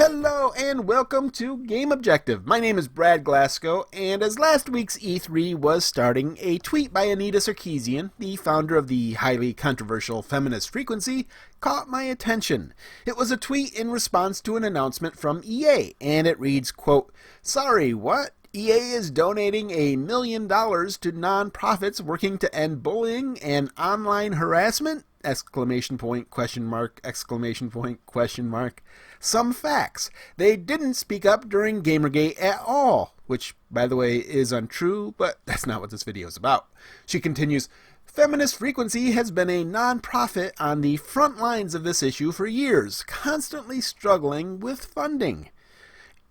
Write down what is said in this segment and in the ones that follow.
Hello and welcome to Game Objective. My name is Brad Glasgow, and as last week's E3 was starting, a tweet by Anita Sarkeesian, the founder of the highly controversial Feminist Frequency, caught my attention. It was a tweet in response to an announcement from EA, and it reads, quote, "Sorry, what? EA is donating $1 million to non-profits working to end bullying and online harassment? ! Some facts. They didn't speak up during Gamergate at all," which, by the way, is untrue, but that's not what this video is about. She continues, "Feminist Frequency has been a non-profit on the front lines of this issue for years, constantly struggling with funding."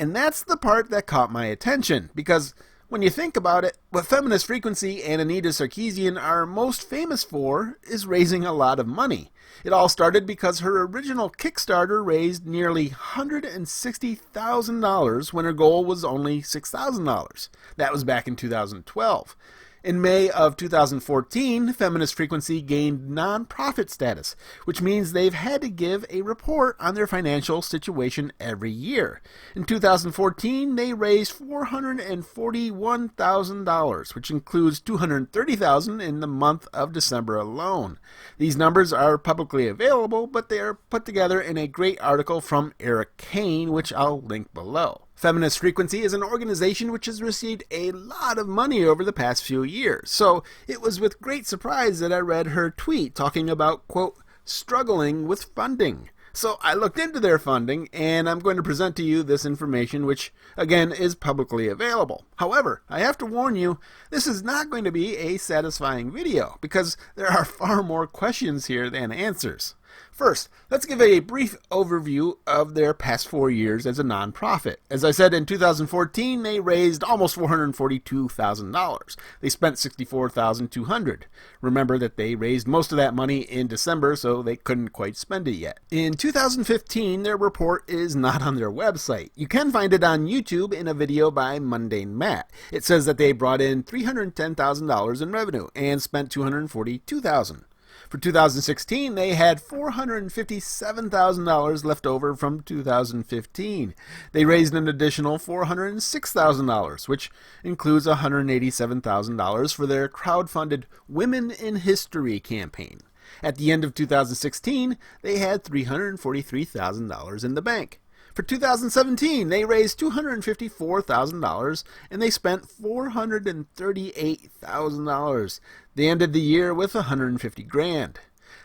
And that's the part that caught my attention, because when you think about it, what Feminist Frequency and Anita Sarkeesian are most famous for is raising a lot of money. It all started because her original Kickstarter raised nearly $160,000 when her goal was only $6,000. That was back in 2012. In May of 2014, Feminist Frequency gained non-profit status, which means they've had to give a report on their financial situation every year. In 2014, they raised $441,000, which includes $230,000 in the month of December alone. These numbers are publicly available, but they are put together in a great article from Eric Kane, which I'll link below. Feminist Frequency is an organization which has received a lot of money over the past few years, so it was with great surprise that I read her tweet talking about, quote, "struggling with funding." So I looked into their funding, and I'm going to present to you this information, which, again, is publicly available. However, I have to warn you, this is not going to be a satisfying video, because there are far more questions here than answers. First, let's give a brief overview of their past 4 years as a non-profit. As I said, in 2014, they raised almost $442,000. They spent $64,200. Remember that they raised most of that money in December, so they couldn't quite spend it yet. In 2015, their report is not on their website. You can find it on YouTube in a video by Mundane Matt. It says that they brought in $310,000 in revenue and spent $242,000. For 2016, they had $457,000 left over from 2015. They raised an additional $406,000, which includes $187,000 for their crowdfunded Women in History campaign. At the end of 2016, they had $343,000 in the bank. For 2017, they raised $254,000 and they spent $438,000. They ended the year with $150,000.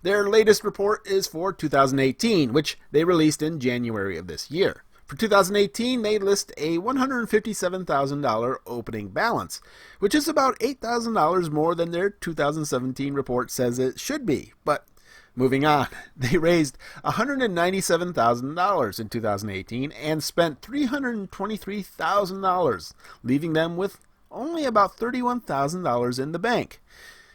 Their latest report is for 2018, which they released in January of this year. For 2018, they list a $157,000 opening balance, which is about $8,000 more than their 2017 report says it should be. But moving on, they raised $197,000 in 2018 and spent $323,000, leaving them with only about $31,000 in the bank.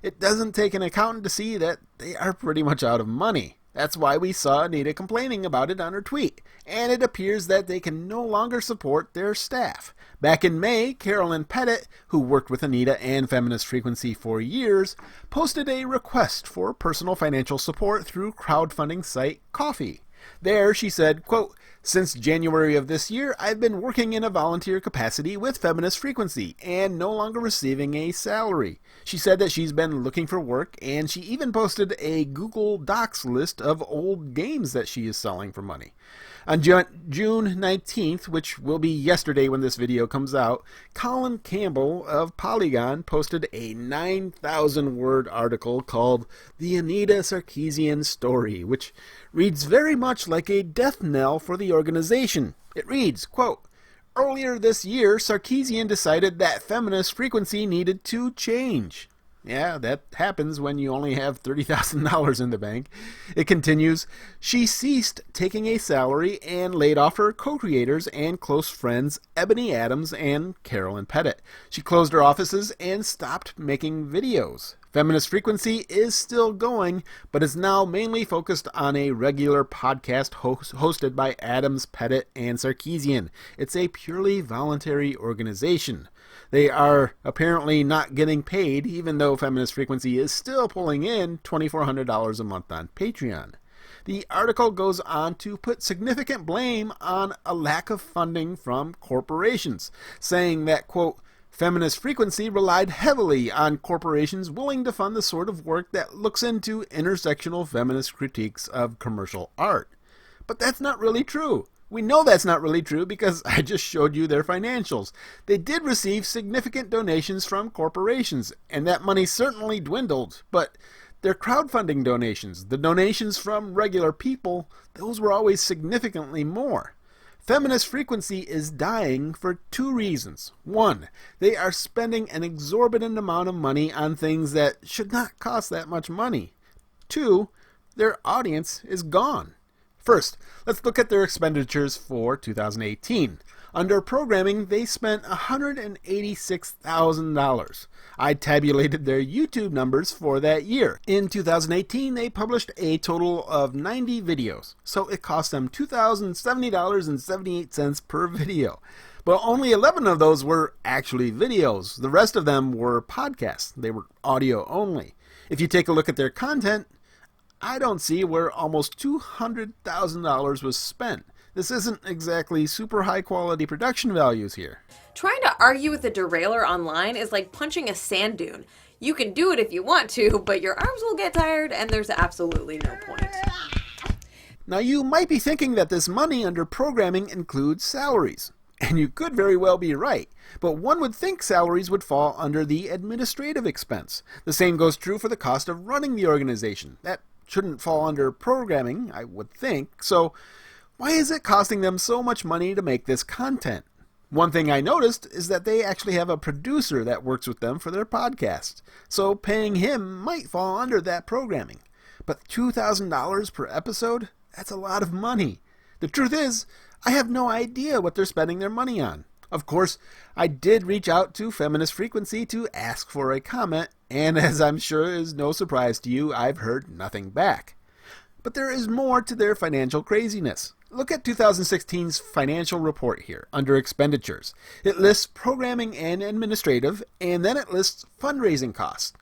It doesn't take an accountant to see that they are pretty much out of money. That's why we saw Anita complaining about it on her tweet, and it appears that they can no longer support their staff. Back in May, Carolyn Pettit, who worked with Anita and Feminist Frequency for years, posted a request for personal financial support through crowdfunding site Ko-fi. There, she said, quote, "Since January of this year, I've been working in a volunteer capacity with Feminist Frequency and no longer receiving a salary." She said that she's been looking for work, and she even posted a Google Docs list of old games that she is selling for money. On June 19th, which will be yesterday when this video comes out, Colin Campbell of Polygon posted a 9,000-word article called "The Anita Sarkeesian Story," which reads very much like a death knell for the organization. It reads, quote, "Earlier this year, Sarkeesian decided that Feminist Frequency needed to change." Yeah, that happens when you only have $30,000 in the bank. It continues, "She ceased taking a salary and laid off her co-creators and close friends Ebony Adams and Carolyn Pettit. She closed her offices and stopped making videos. Feminist Frequency is still going, but is now mainly focused on a regular podcast hosted by Adams, Pettit, and Sarkeesian. It's a purely voluntary organization. They are apparently not getting paid, even though Feminist Frequency is still pulling in $2,400 a month on Patreon. The article goes on to put significant blame on a lack of funding from corporations, saying that, quote, Feminist Frequency relied heavily on corporations willing to fund the sort of work that looks into intersectional feminist critiques of commercial art. But that's not really true. We know that's not really true because I just showed you their financials. They did receive significant donations from corporations, and that money certainly dwindled, but their crowdfunding donations, the donations from regular people, those were always significantly more. Feminist Frequency is dying for two reasons. One, they are spending an exorbitant amount of money on things that should not cost that much money. Two, their audience is gone. First, let's look at their expenditures for 2018. Under programming, they spent $186,000. I tabulated their YouTube numbers for that year. In 2018, they published a total of 90 videos, so it cost them $2,070.78 per video. But only 11 of those were actually videos. The rest of them were podcasts. They were audio only. If you take a look at their content, I don't see where almost $200,000 was spent. This isn't exactly super high quality production values here. Trying to argue with a derailer online is like punching a sand dune. You can do it if you want to, but your arms will get tired and there's absolutely no point. Now you might be thinking that this money under programming includes salaries. And you could very well be right, but one would think salaries would fall under the administrative expense. The same goes true for the cost of running the organization. That shouldn't fall under programming, I would think. So why is it costing them so much money to make this content? One thing I noticed is that they actually have a producer that works with them for their podcast. So paying him might fall under that programming. But $2,000 per episode? That's a lot of money. The truth is, I have no idea what they're spending their money on. Of course, I did reach out to Feminist Frequency to ask for a comment, and as I'm sure is no surprise to you, I've heard nothing back. But there is more to their financial craziness. Look at 2016's financial report here, under expenditures. It lists programming and administrative, and then it lists fundraising costs.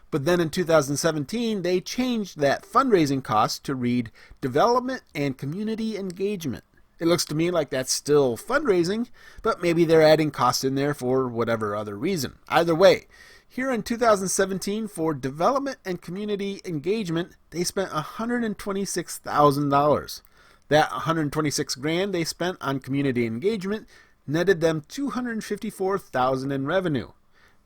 But then in 2017, they changed that fundraising cost to read development and community engagement. It looks to me like that's still fundraising, but maybe they're adding costs in there for whatever other reason. Either way, here in 2017 for development and community engagement, they spent $126,000. That $126,000 they spent on community engagement netted them $254,000 in revenue.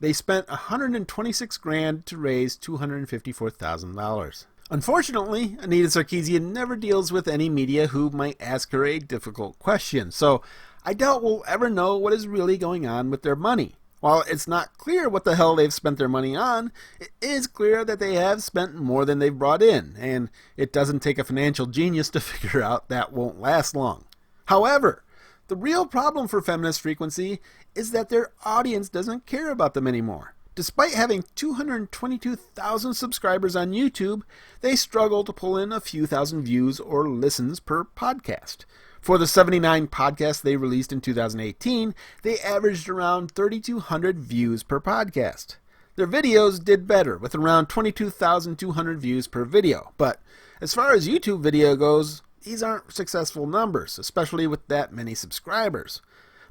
They spent $126,000 to raise $254,000. Unfortunately, Anita Sarkeesian never deals with any media who might ask her a difficult question, so I doubt we'll ever know what is really going on with their money. While it's not clear what the hell they've spent their money on, it is clear that they have spent more than they've brought in, and it doesn't take a financial genius to figure out that won't last long. However, the real problem for Feminist Frequency is that their audience doesn't care about them anymore. Despite having 222,000 subscribers on YouTube, they struggle to pull in a few thousand views or listens per podcast. For the 79 podcasts they released in 2018, they averaged around 3,200 views per podcast. Their videos did better, with around 22,200 views per video. But as far as YouTube video goes, these aren't successful numbers, especially with that many subscribers.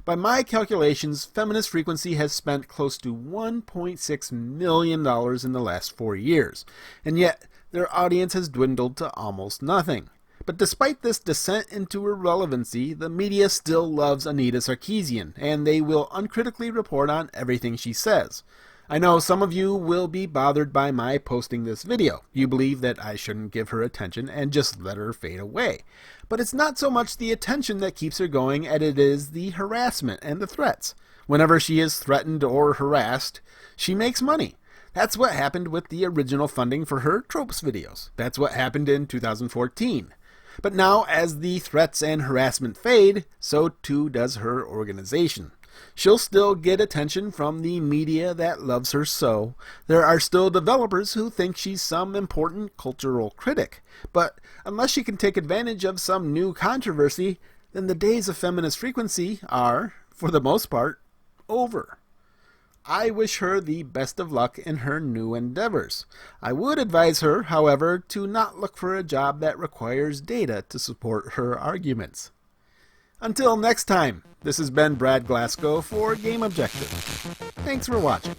By my calculations, Feminist Frequency has spent close to $1.6 million in the last 4 years, and yet their audience has dwindled to almost nothing. But despite this descent into irrelevancy, the media still loves Anita Sarkeesian, and they will uncritically report on everything she says. I know some of you will be bothered by my posting this video. You believe that I shouldn't give her attention and just let her fade away. But it's not so much the attention that keeps her going as it is the harassment and the threats. Whenever she is threatened or harassed, she makes money. That's what happened with the original funding for her tropes videos. That's what happened in 2014. But now, as the threats and harassment fade, so too does her organization. She'll still get attention from the media that loves her so. There are still developers who think she's some important cultural critic. But unless she can take advantage of some new controversy, then the days of Feminist Frequency are, for the most part, over. I wish her the best of luck in her new endeavors. I would advise her, however, to not look for a job that requires data to support her arguments. Until next time, this has been Brad Glasgow for Game Objective. Thanks for watching.